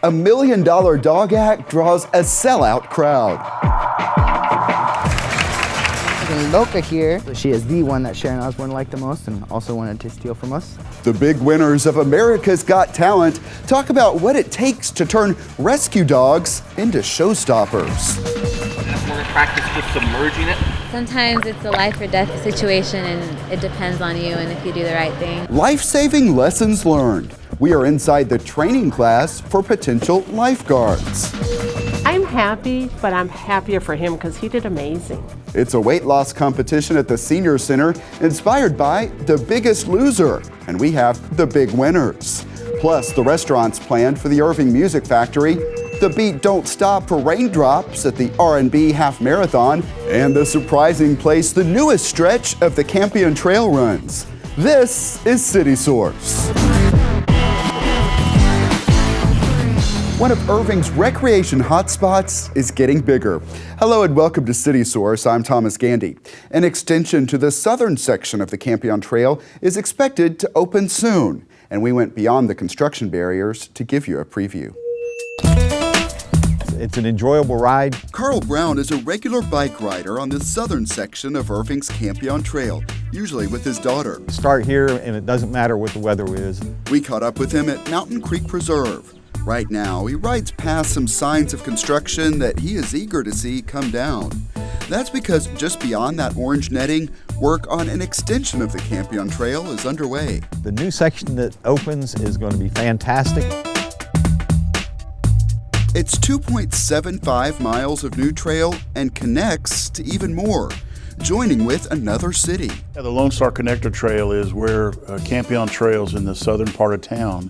A $1 million dog act draws a sellout crowd. Loca here, she is the one that Sharon Osbourne liked the most and also wanted to steal from us. The big winners of America's Got Talent talk about what it takes to turn rescue dogs into showstoppers. Want to practice just submerging it? Sometimes it's a life or death situation and it depends on you and if you do the right thing. Life-saving lessons learned. We are inside the training class for potential lifeguards. I'm happy, but I'm happier for him because he did amazing. It's a weight loss competition at the Senior Center inspired by The Biggest Loser, and we have the big winners. Plus, the restaurants planned for the Irving Music Factory, the beat Don't Stop for Raindrops at the R&B Half Marathon, and the surprising place, the newest stretch of the Campion Trail runs. This is City Source. One of Irving's recreation hotspots is getting bigger. Hello and welcome to City Source. I'm Thomas Gandy. An extension to the southern section of the Campeon Trail is expected to open soon, and we went beyond the construction barriers to give you a preview. It's an enjoyable ride. Carl Brown is a regular bike rider on the southern section of Irving's Campion Trail, usually with his daughter. Start here and it doesn't matter what the weather is. We caught up with him at Mountain Creek Preserve. Right now, he rides past some signs of construction that he is eager to see come down. That's because just beyond that orange netting, work on an extension of the Campion Trail is underway. The new section that opens is going to be fantastic. It's 2.75 miles of new trail and connects to even more, joining with another city. The Lone Star Connector Trail is where Campion Trails in the southern part of town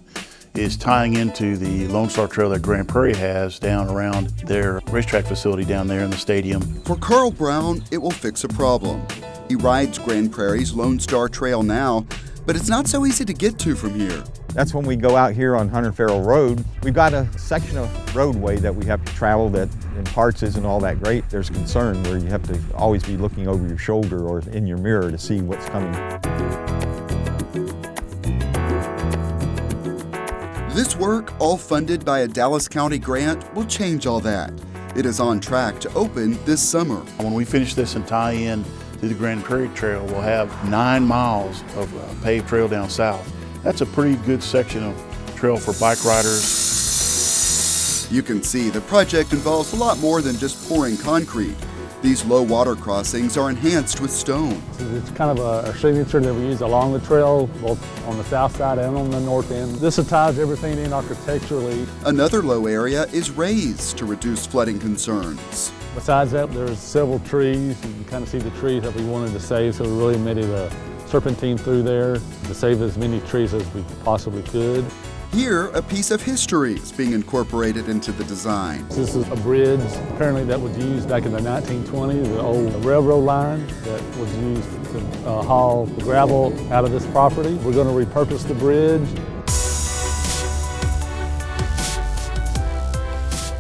is tying into the Lone Star Trail that Grand Prairie has down around their racetrack facility down there in the stadium. For Carl Brown, it will fix a problem. He rides Grand Prairie's Lone Star Trail now, but it's not so easy to get to from here. That's when we go out here on Hunter Farrell Road. We've got a section of roadway that we have to travel that in parts isn't all that great. There's concern where you have to always be looking over your shoulder or in your mirror to see what's coming. This work, all funded by a Dallas County grant, will change all that. It is on track to open this summer. When we finish this and tie in to the Grand Prairie Trail, we'll have 9 miles of paved trail down south. That's a pretty good section of trail for bike riders. You can see the project involves a lot more than just pouring concrete. These low water crossings are enhanced with stone. It's kind of a signature that we use along the trail, both on the south side and on the north end. This ties everything in architecturally. Another low area is raised to reduce flooding concerns. Besides that, there's several trees. You can kind of see the trees that we wanted to save, so we really made it a serpentine through there to save as many trees as we possibly could. Here, a piece of history is being incorporated into the design. This is a bridge apparently that was used back in the 1920s, the old railroad line that was used to haul the gravel out of this property. We're going to repurpose the bridge.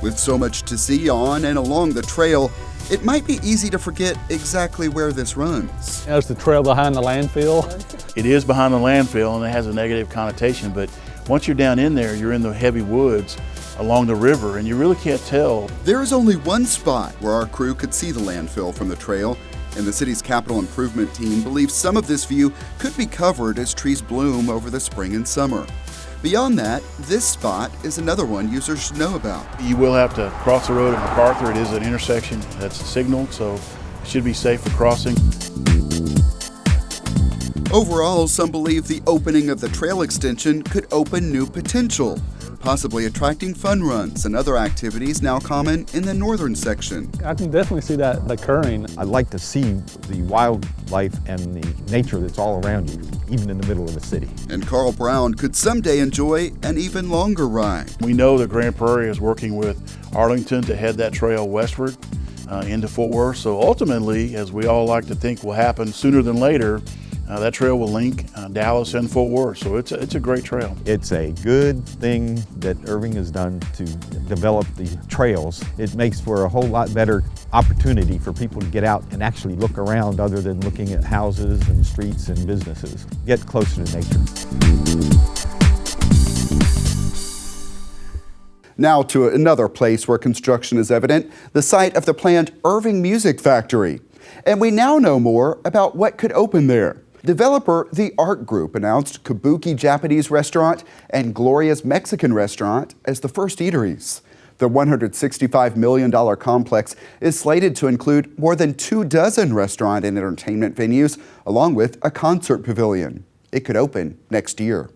With so much to see on and along the trail, it might be easy to forget exactly where this runs. There's the trail behind the landfill. It is behind the landfill and it has a negative connotation, but once you're down in there, you're in the heavy woods along the river and you really can't tell. There is only one spot where our crew could see the landfill from the trail, and the city's capital improvement team believes some of this view could be covered as trees bloom over the spring and summer. Beyond that, this spot is another one users should know about. You will have to cross the road at MacArthur. It is an intersection that's signaled, so it should be safe for crossing. Overall, some believe the opening of the trail extension could open new potential, possibly attracting fun runs and other activities now common in the northern section. I can definitely see that occurring. I'd like to see the wildlife and the nature that's all around you, even in the middle of the city. And Carl Brown could someday enjoy an even longer ride. We know that Grand Prairie is working with Arlington to head that trail westward into Fort Worth. So ultimately, as we all like to think will happen sooner than later, that trail will link Dallas and Fort Worth, so it's a great trail. It's a good thing that Irving has done to develop the trails. It makes for a whole lot better opportunity for people to get out and actually look around other than looking at houses and streets and businesses. Get closer to nature. Now to another place where construction is evident, the site of the planned Irving Music Factory. And we now know more about what could open there. Developer The Art Group announced Kabuki Japanese Restaurant and Gloria's Mexican Restaurant as the first eateries. The $165 million complex is slated to include more than 24 restaurant and entertainment venues, along with a concert pavilion. It could open next year.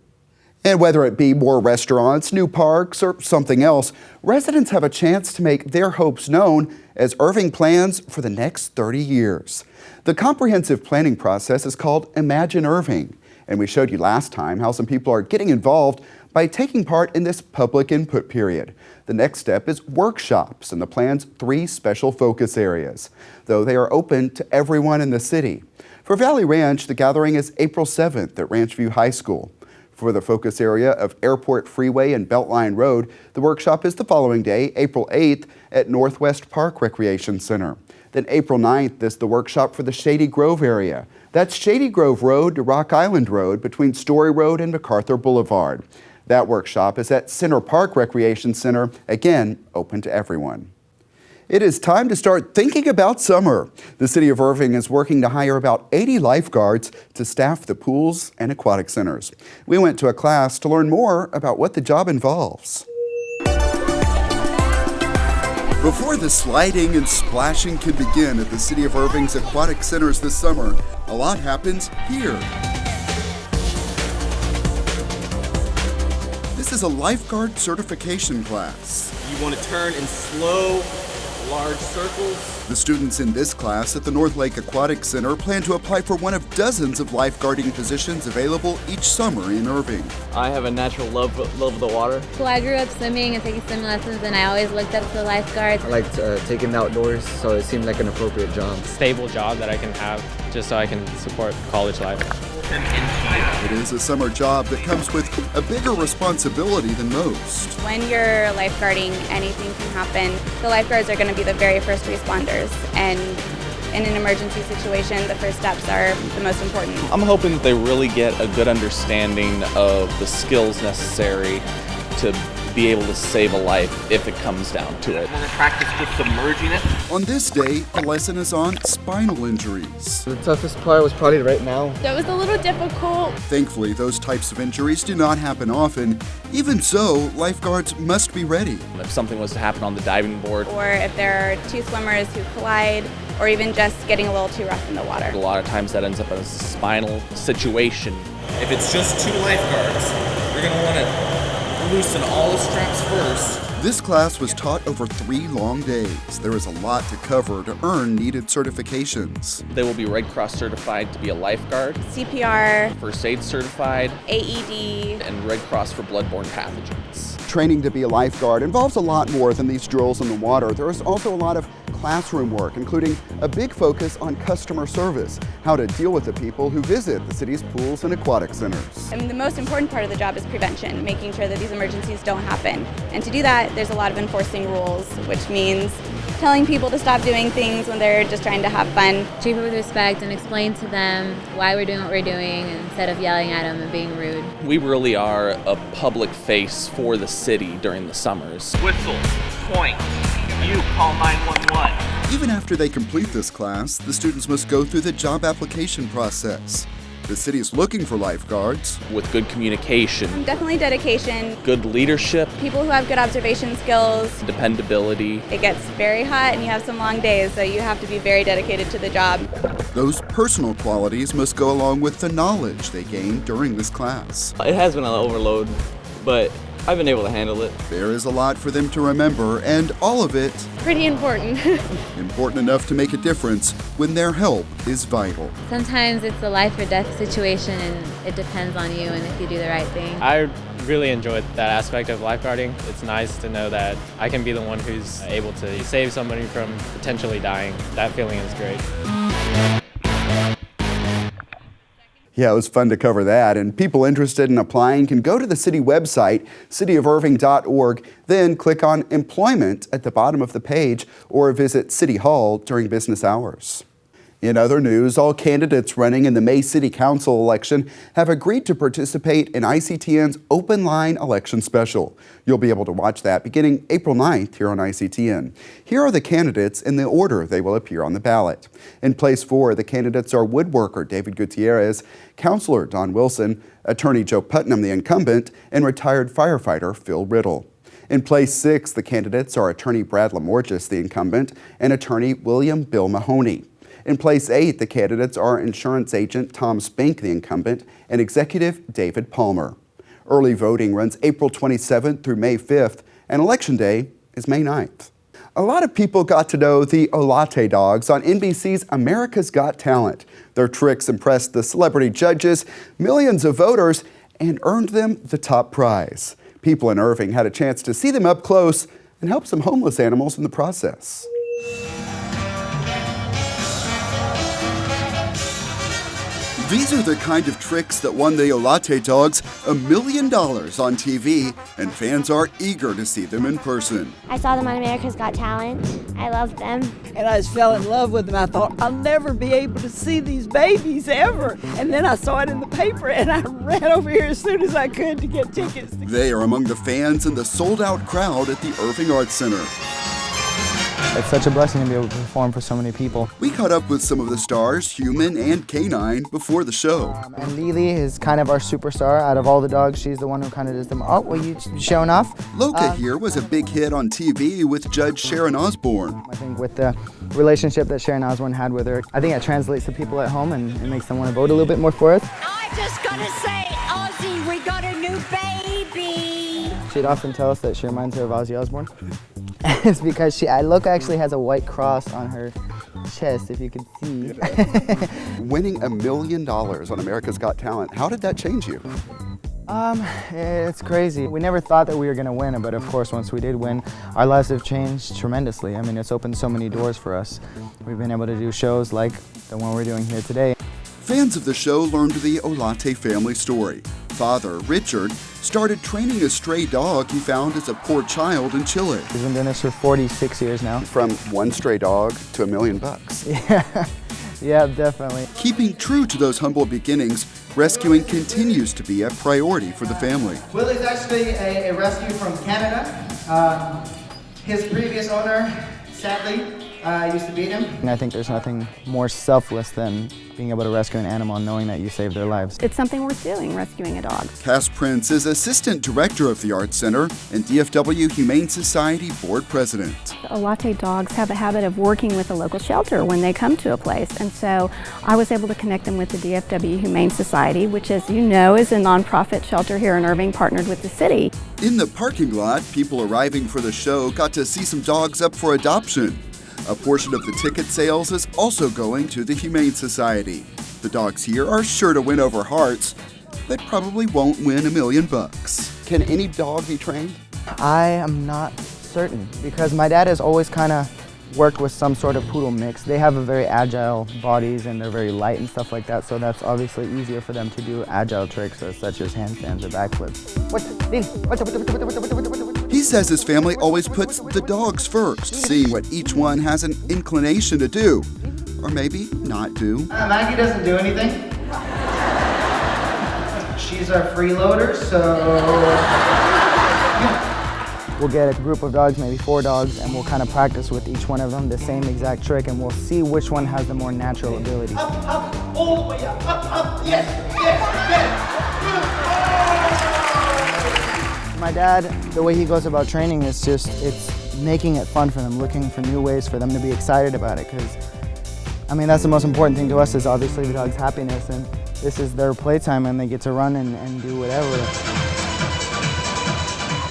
And whether it be more restaurants, new parks, or something else, residents have a chance to make their hopes known as Irving plans for the next 30 years. The comprehensive planning process is called Imagine Irving, and we showed you last time how some people are getting involved by taking part in this public input period. The next step is workshops and the plan's 3 special focus areas, though they are open to everyone in the city. For Valley Ranch, the gathering is April 7th at Ranch View High School. For the focus area of Airport Freeway and Beltline Road, the workshop is the following day, April 8th, at Northwest Park Recreation Center. Then April 9th is the workshop for the Shady Grove area. That's Shady Grove Road to Rock Island Road between Story Road and MacArthur Boulevard. That workshop is at Center Park Recreation Center, again, open to everyone. It is time to start thinking about summer. The city of Irving is working to hire about 80 lifeguards to staff the pools and aquatic centers. We went to a class to learn more about what the job involves. Before the sliding and splashing can begin at the city of Irving's aquatic centers this summer, a lot happens here. This is a lifeguard certification class. You want to turn in slow, large circles. The students in this class at the North Lake Aquatic Center plan to apply for one of dozens of lifeguarding positions available each summer in Irving. I have a natural love of the water. Well, I grew up swimming and taking swim lessons, and I always looked up to the lifeguards. I liked taking the outdoors, so it seemed like an appropriate job. Stable job that I can have just so I can support college life. It is a summer job that comes with a bigger responsibility than most. When you're lifeguarding, anything can happen. The lifeguards are going to be the very first responders, and in an emergency situation, the first steps are the most important. I'm hoping that they really get a good understanding of the skills necessary to be able to save a life if it comes down to it. We're going to practice with submerging it. On this day, the lesson is on spinal injuries. The toughest part was probably right now. That was a little difficult. Thankfully, those types of injuries do not happen often. Even so, lifeguards must be ready. If something was to happen on the diving board, Or if there are 2 swimmers who collide, or even just getting a little too rough in the water. a lot of times that ends up as a spinal situation. If it's just 2 lifeguards, you're going to want to loosen all the straps first. This class was taught over 3 long days. There is a lot to cover to earn needed certifications. They will be Red Cross certified to be a lifeguard, CPR, First Aid certified, AED. and Red Cross for bloodborne pathogens. Training to be a lifeguard involves a lot more than these drills in the water. There is also a lot of classroom work, including a big focus on customer service, how to deal with the people who visit the city's pools and aquatic centers. I mean, the most important part of the job is prevention, making sure that these emergencies don't happen. And to do that, there's a lot of enforcing rules, which means telling people to stop doing things when they're just trying to have fun. Treat people with respect and explain to them why we're doing what we're doing instead of yelling at them and being rude. We really are a public face for the city during the summers. Whistle, point, you call 911. Even after they complete this class, the students must go through the job application process. The city is looking for lifeguards with good communication, Definitely dedication, good leadership, people who have good observation skills. dependability. It gets very hot and you have some long days, so you have to be very dedicated to the job. Those personal qualities must go along with the knowledge they gain during this class. It has been an overload, but I've been able to handle it. There is a lot for them to remember, and all of it Pretty important. important enough to make a difference when their help is vital. Sometimes it's a life or death situation, and it depends on you and if you do the right thing. I really enjoyed that aspect of lifeguarding. It's nice to know that I can be the one who's able to save somebody from potentially dying. That feeling is great. Yeah, it was fun to cover that, and people interested in applying can go to the city website, cityofirving.org, then click on Employment at the bottom of the page, or visit City Hall during business hours. In other news, all candidates running in the May City Council election have agreed to participate in ICTN's Open Line Election Special. You'll be able to watch that beginning April 9th here on ICTN. Here are the candidates in the order they will appear on the ballot. In place 4, the candidates are woodworker David Gutierrez, Councilor Don Wilson, Attorney Joe Putnam, the incumbent, and retired firefighter Phil Riddle. In place 6, the candidates are Attorney Brad Lamorges, the incumbent, and Attorney William Bill Mahoney. In place 8, the candidates are insurance agent Tom Spink, the incumbent, and executive David Palmer. Early voting runs April 27th through May 5th, and Election Day is May 9th. A lot of people got to know the Olate Dogs on NBC's America's Got Talent. Their tricks impressed the celebrity judges, millions of voters, and earned them the top prize. People in Irving had a chance to see them up close and help some homeless animals in the process. These are the kind of tricks that won the Olate Dogs $1 million on TV, and fans are eager to see them in person. I saw them on America's Got Talent. I loved them. And I just fell in love with them. I thought, I'll never be able to see these babies ever. And then I saw it in the paper, and I ran over here as soon as I could to get tickets. They are among the fans in the sold-out crowd at the Irving Arts Center. It's such a blessing to be able to perform for so many people. We caught up with some of the stars, human and canine, before the show. And Lily is kind of our superstar. Out of all the dogs, she's the one who kind of does them. Oh, were you showing off? Loca here was a big hit on TV with Judge Sharon Osbourne. I think with the relationship that Sharon Osbourne had with her, I think that translates to people at home and it makes them want to vote a little bit more for us. I just gotta say, Ozzy, we got a new baby. She'd often tell us that she reminds her of Ozzy Osbourne. It's because Loca actually has a white cross on her chest, if you could see. Winning $1 million on America's Got Talent, how did that change you? It's crazy. We never thought that we were going to win, but of course, once we did win, our lives have changed tremendously. I mean, it's opened so many doors for us. We've been able to do shows like the one we're doing here today. Fans of the show learned the Olate family story. Father, Richard, started training a stray dog he found as a poor child in Chile. He's been doing this for 46 years now. From one stray dog to $1 million. Yeah, definitely. Keeping true to those humble beginnings, rescuing continues to be a priority for the family. Will is actually a rescue from Canada. His previous owner, sadly, used to beat him. And I think there's nothing more selfless than being able to rescue an animal and knowing that you saved their lives. It's something worth doing, rescuing a dog. Cass Prince is Assistant Director of the Arts Center and DFW Humane Society Board President. Olate Dogs have a habit of working with a local shelter when they come to a place, and so I was able to connect them with the DFW Humane Society, which, as you know, is a nonprofit shelter here in Irving partnered with the city. In the parking lot, people arriving for the show got to see some dogs up for adoption. A portion of the ticket sales is also going to the Humane Society. The dogs here are sure to win over hearts, but probably won't win $1 million. Can any dog be trained? I am not certain, because my dad has always kind of worked with some sort of poodle mix. They have a very agile bodies and they're very light and stuff like that, so that's obviously easier for them to do agile tricks such as handstands or backflips. He says his family always puts the dogs first, seeing what each one has an inclination to do, or maybe not do. Maggie doesn't do anything. She's our freeloader, so... We'll get a group of dogs, maybe 4 dogs, and we'll kind of practice with each one of them the same exact trick, and we'll see which one has the more natural ability. Up, all the way up, yes, yes, yes. My dad, the way he goes about training is just, it's making it fun for them, looking for new ways for them to be excited about it, because, I mean, that's the most important thing to us is obviously the dog's happiness, and this is their playtime, and they get to run and do whatever.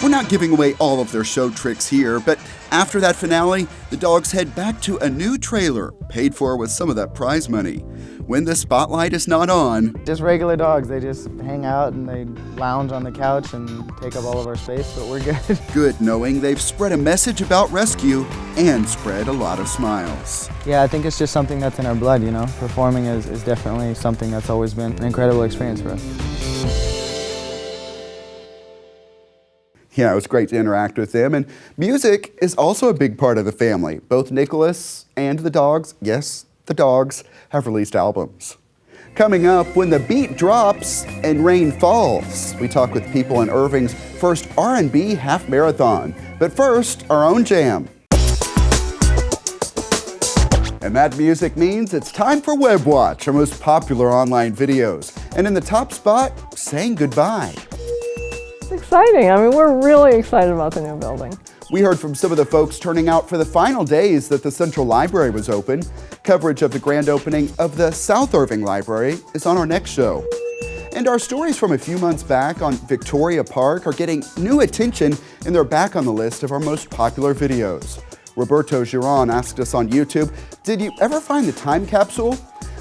We're not giving away all of their show tricks here, but after that finale, the dogs head back to a new trailer, paid for with some of that prize money. When the spotlight is not on, just regular dogs, they just hang out and they lounge on the couch and take up all of our space, but we're good. Good knowing they've spread a message about rescue and spread a lot of smiles. Yeah, I think it's just something that's in our blood, you know. Performing is definitely something that's always been an incredible experience for us. Yeah, it was great to interact with them, and music is also a big part of the family. Both Nicholas and the dogs, yes, the Dogs have released albums. Coming up, when the beat drops and rain falls, we talk with people in Irving's first R&B Half Marathon. But first, our own jam. And that music means it's time for Web Watch, our most popular online videos. And in the top spot, saying goodbye. It's exciting. I mean, we're really excited about the new building. We heard from some of the folks turning out for the final days that the Central Library was open. Coverage of the grand opening of the South Irving Library is on our next show. And our stories from a few months back on Victoria Park are getting new attention, and they're back on the list of our most popular videos. Roberto Giron asked us on YouTube, did you ever find the time capsule?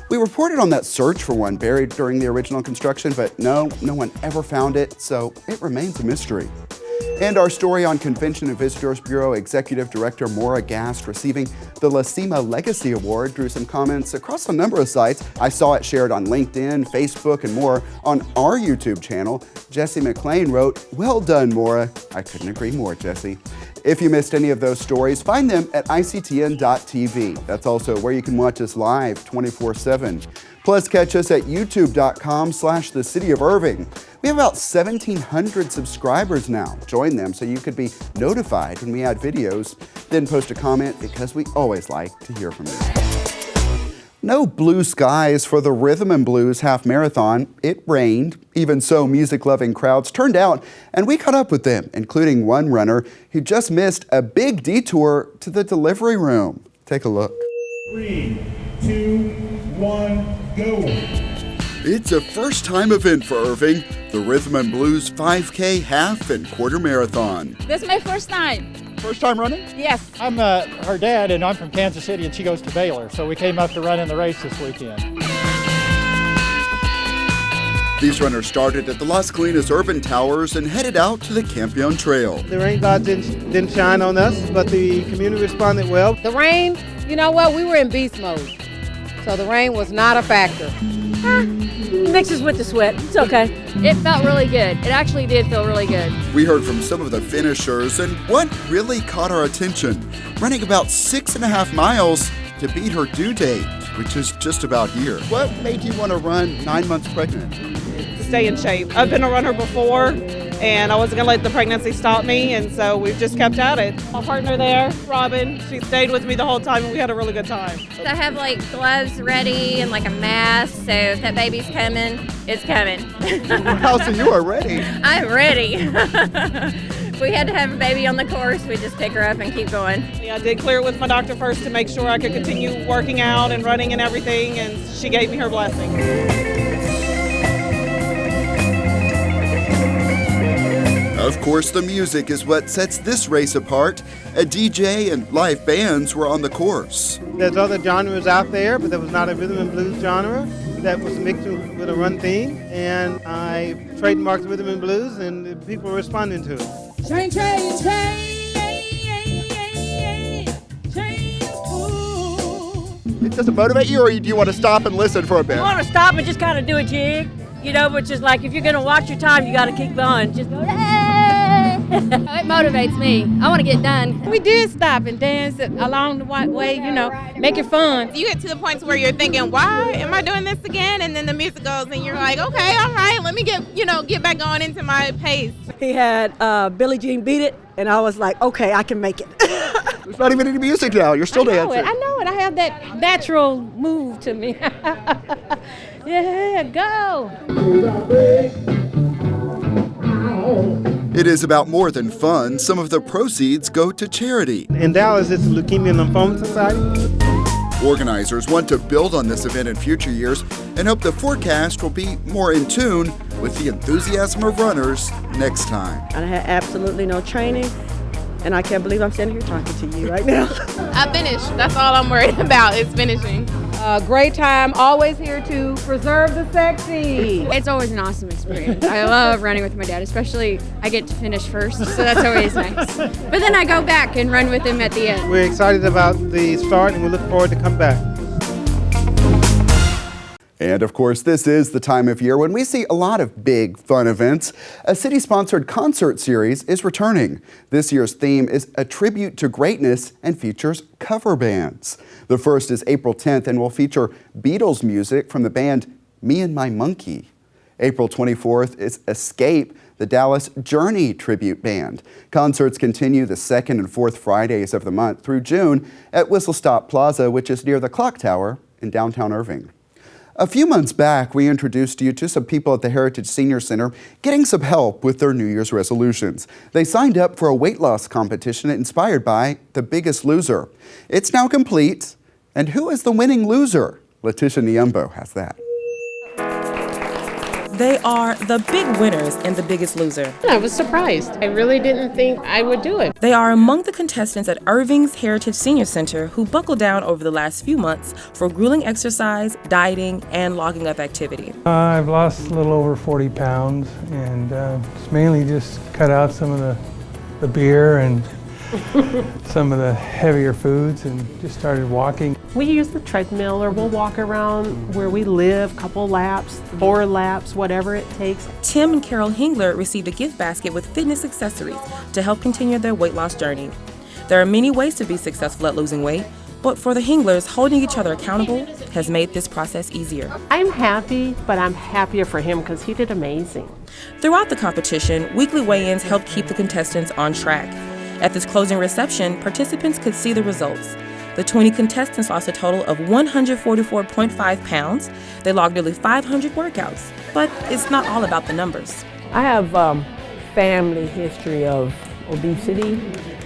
We reported on that search for one buried during the original construction, but no one ever found it, so it remains a mystery. And our story on Convention and Visitors Bureau Executive Director Maura Gast receiving the LaCima Legacy Award drew some comments across a number of sites. I saw it shared on LinkedIn, Facebook, and more. On our YouTube channel, Jesse McLean wrote, "Well done, Maura." I couldn't agree more, Jesse. If you missed any of those stories, find them at ictn.tv. That's also where you can watch us live 24/7. Plus, catch us at youtube.com/the City of Irving. We have about 1,700 subscribers now. Join them so you could be notified when we add videos. Then post a comment because we always like to hear from you. No blue skies for the Rhythm and Blues Half Marathon. It rained. Even so, music-loving crowds turned out, and we caught up with them, including one runner who just missed a big detour to the delivery room. Take a look. 3, 2, 1, go. It's a first-time event for Irving, the Rhythm and Blues 5K Half and Quarter Marathon. This is my first time. First time running? Yes. I'm her dad, and I'm from Kansas City, and she goes to Baylor, so we came up to run in the race this weekend. These runners started at the Las Colinas Urban Towers and headed out to the Campeon Trail. The rain gods didn't shine on us, but the community responded well. The rain, you know what, we were in beast mode, so the rain was not a factor. Mixes with the sweat. It's okay. It felt really good. It actually did feel really good. We heard from some of the finishers, and what really caught our attention, running about 6.5 miles to beat her due date, which is just about here. What made you want to run 9 months pregnant? To stay in shape. I've been a runner before, and I wasn't going to let the pregnancy stop me, and so we've just kept at it. My partner there, Robin, she stayed with me the whole time, and we had a really good time. I have like gloves ready and like a mask, so if that baby's coming, it's coming. Wow, so you are ready. I'm ready. If we had to have a baby on the course, we just pick her up and keep going. Yeah, I did clear it with my doctor first to make sure I could continue working out and running and everything, and she gave me her blessing. Of course, the music is what sets this race apart. A DJ and live bands were on the course. There's other genres out there, but there was not a rhythm and blues genre that was mixed with a run theme, and I trademarked rhythm and blues, and people were responding to it. Train, train, train. Does it motivate you, or do you want to stop and listen for a bit? You want to stop and just kind of do a jig, you know, which is like if you're going to watch your time, you got to keep going. Just go, hey! It motivates me. I want to get done. We did stop and dance along the way, you know, make it fun. You get to the point where you're thinking, why am I doing this again? And then the music goes and you're like, okay, all right, let me get back on into my pace. He had Billie Jean Beat It, and I was like, okay, I can make it. There's not even any music now. You're still dancing. I know it. I have that natural move to me. Yeah, go. It is about more than fun. Some of the proceeds go to charity. In Dallas, it's the Leukemia and Lymphoma Society. Organizers want to build on this event in future years and hope the forecast will be more in tune with the enthusiasm of runners next time. I had absolutely no training, and I can't believe I'm standing here talking to you right now. I finished. That's all I'm worried about is finishing. Great time, always here to preserve the sexy. It's always an awesome experience. I love running with my dad, especially I get to finish first, so that's always nice. But then I go back and run with him at the end. We're excited about the start, and we look forward to come back. And of course, this is the time of year when we see a lot of big, fun events. A city-sponsored concert series is returning. This year's theme is a tribute to greatness and features cover bands. The first is April 10th and will feature Beatles music from the band Me and My Monkey. April 24th is Escape, the Dallas Journey tribute band. Concerts continue the 2nd and 4th Fridays of the month through June at Whistle Stop Plaza, which is near the Clock Tower in downtown Irving. A few months back, we introduced you to some people at the Heritage Senior Center getting some help with their New Year's resolutions. They signed up for a weight loss competition inspired by The Biggest Loser. It's now complete, and who is the winning loser? Letitia Niembo has that. They are the big winners in The Biggest Loser. I was surprised. I really didn't think I would do it. They are among the contestants at Irving's Heritage Senior Center who buckled down over the last few months for grueling exercise, dieting, and logging up activity. I've lost a little over 40 pounds and it's mainly just cut out some of the beer and some of the heavier foods and just started walking. We use the treadmill or we'll walk around where we live, couple laps, 4 laps, whatever it takes. Tim and Carol Hingler received a gift basket with fitness accessories to help continue their weight loss journey. There are many ways to be successful at losing weight, but for the Hinglers, holding each other accountable has made this process easier. I'm happy, but I'm happier for him because he did amazing. Throughout the competition, weekly weigh-ins helped keep the contestants on track. At this closing reception, participants could see the results. The 20 contestants lost a total of 144.5 pounds. They logged nearly 500 workouts, but it's not all about the numbers. I have family history of obesity,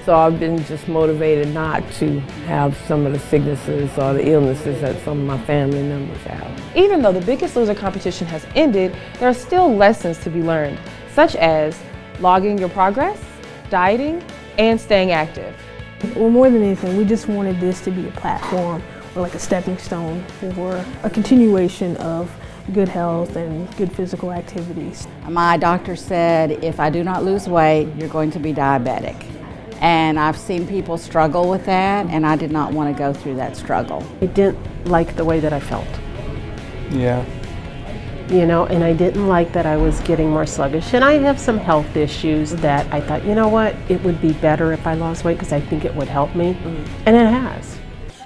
so I've been just motivated not to have some of the sicknesses or the illnesses that some of my family members have. Even though the Biggest Loser competition has ended, there are still lessons to be learned, such as logging your progress, dieting, and staying active. Well, more than anything, we just wanted this to be a platform or like a stepping stone for a continuation of good health and good physical activities. My doctor said if I do not lose weight, you're going to be diabetic. And I've seen people struggle with that, and I did not want to go through that struggle. I didn't like the way that I felt. Yeah. You know, and I didn't like that I was getting more sluggish. And I have some health issues that I thought, you know what, it would be better if I lost weight because I think it would help me. And it has.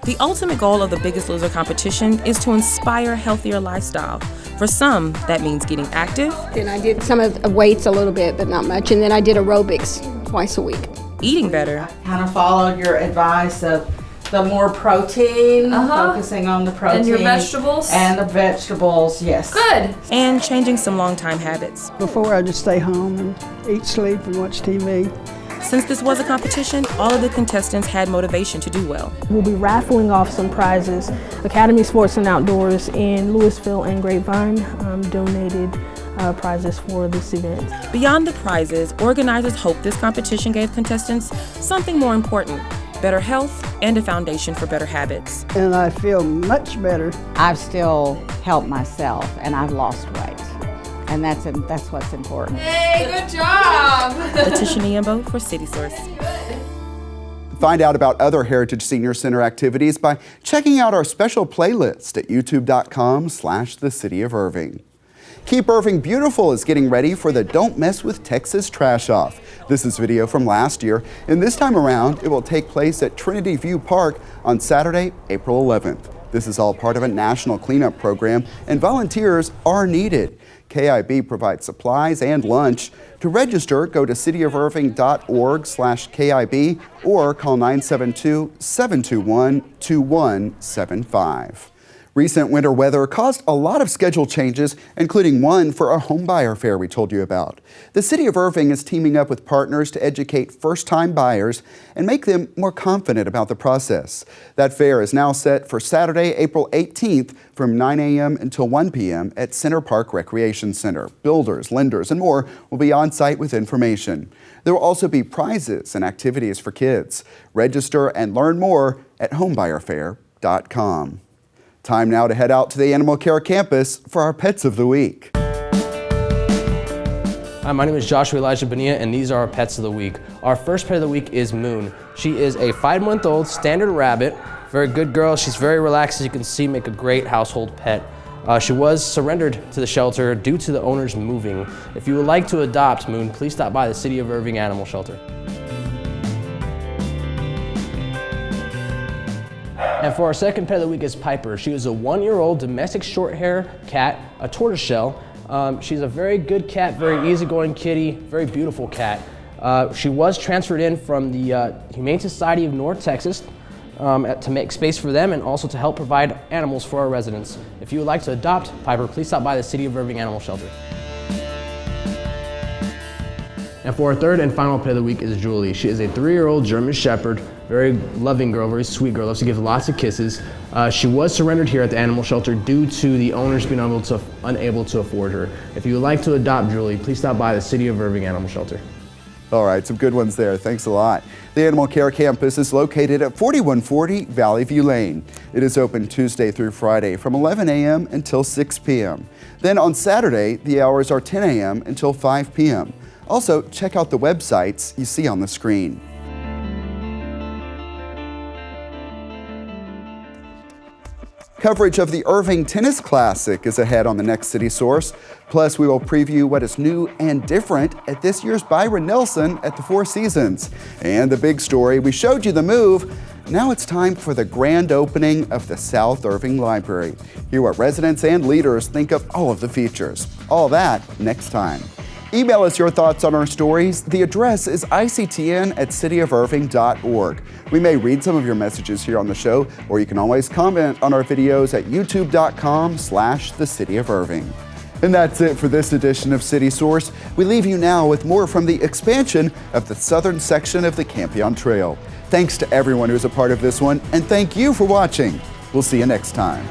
The ultimate goal of the Biggest Loser competition is to inspire a healthier lifestyle. For some, that means getting active. Then I did some of the weights a little bit, but not much. And then I did aerobics twice a week. Eating better. Kind of followed your advice of the more protein, focusing on the protein. And your vegetables? And the vegetables, yes. Good. And changing some long-time habits. Before I just stay home and eat, sleep, and watch TV. Since this was a competition, all of the contestants had motivation to do well. We'll be raffling off some prizes. Academy Sports and Outdoors in Louisville and Grapevine donated prizes for this event. Beyond the prizes, organizers hope this competition gave contestants something more important: better health and a foundation for better habits. And I feel much better. I've still helped myself, and I've lost weight. And that's what's important. Hey, good job! Letitia Niembo for City Source. Find out about other Heritage Senior Center activities by checking out our special playlist at youtube.com/The City of Irving. Keep Irving Beautiful is getting ready for the Don't Mess with Texas Trash Off. This is video from last year, and this time around it will take place at Trinity View Park on Saturday, April 11th. This is all part of a national cleanup program, and volunteers are needed. KIB provides supplies and lunch. To register, go to cityofirving.org/KIB or call 972-721-2175. Recent winter weather caused a lot of schedule changes, including one for a homebuyer fair we told you about. The City of Irving is teaming up with partners to educate first-time buyers and make them more confident about the process. That fair is now set for Saturday, April 18th from 9 a.m. until 1 p.m. at Center Park Recreation Center. Builders, lenders, and more will be on site with information. There will also be prizes and activities for kids. Register and learn more at homebuyerfair.com. Time now to head out to the Animal Care Campus for our Pets of the Week. Hi, my name is Joshua Elijah Bonilla, and these are our Pets of the Week. Our first pet of the week is Moon. She is a 5-month-old standard rabbit, very good girl. She's very relaxed, as you can see, make a great household pet. She was surrendered to the shelter due to the owners moving. If you would like to adopt Moon, please stop by the City of Irving Animal Shelter. And for our second pet of the week is Piper. She is a 1-year-old domestic short hair cat, a tortoiseshell. She's a very good cat, very easygoing kitty, very beautiful cat. She was transferred in from the Humane Society of North Texas to make space for them and also to help provide animals for our residents. If you would like to adopt Piper, please stop by the City of Irving Animal Shelter. And for our third and final pet of the week is Julie. She is a 3-year-old German Shepherd, very loving girl, very sweet girl, loves to give lots of kisses. She was surrendered here at the animal shelter due to the owners being unable to afford her. If you would like to adopt Julie, please stop by the City of Irving Animal Shelter. All right, some good ones there. Thanks a lot. The Animal Care Campus is located at 4140 Valley View Lane. It is open Tuesday through Friday from 11 a.m. until 6 p.m. Then on Saturday, the hours are 10 a.m. until 5 p.m. Also, check out the websites you see on the screen. Coverage of the Irving Tennis Classic is ahead on the next City Source. Plus, we will preview what is new and different at this year's Byron Nelson at the Four Seasons. And the big story, we showed you the move. Now it's time for the grand opening of the South Irving Library. Hear what residents and leaders think of all of the features. All that next time. Email us your thoughts on our stories. The address is ictn@cityofirving.org. We may read some of your messages here on the show, or you can always comment on our videos at youtube.com/thecityofirving. And that's it for this edition of City Source. We leave you now with more from the expansion of the southern section of the Campion Trail. Thanks to everyone who's a part of this one, and thank you for watching. We'll see you next time.